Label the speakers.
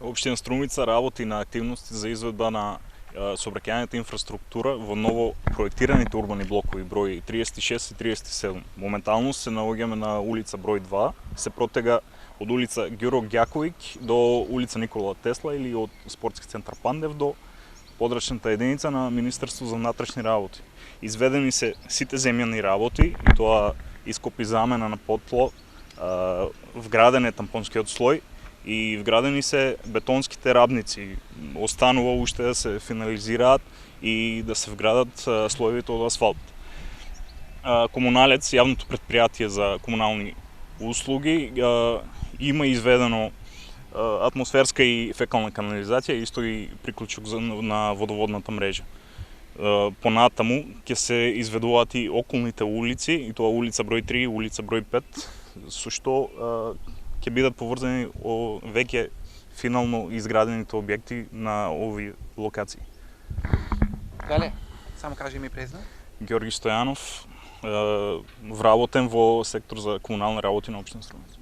Speaker 1: Општина Струмица работи на активности за изведба на сообраќајната инфраструктура во ново проектираните урбани блокови број 36 и 37. Моментално се наоѓаме на улица број 2, се протега од улица Ѓуро Ѓаковиќ до улица Никола Тесла или од спортски центар Пандев до подрачната единица на Министерство за внатрешни работи. Изведени се сите земјани работи, и тоа ископи замена на подло, вграден е тампонскиот слој и вградени се бетонските рабници. Останува уште да се финализираат и да се вградат слоевите од асфалт. Комуналец, јавното претпријатие за комунални услуги, има изведено атмосферска и фекална канализација, исто и приклучок на водоводната мрежа. Понатаму ќе се изведуваат и околните улици, и тоа улица број 3 и улица број 5, со што ќе бидат поврзани веќе финално изградените објекти на овие локации.
Speaker 2: Дале, само кажи ми презна.
Speaker 1: Ѓорги Стојанов, вработен во сектор за комунални работи на општина Струмица.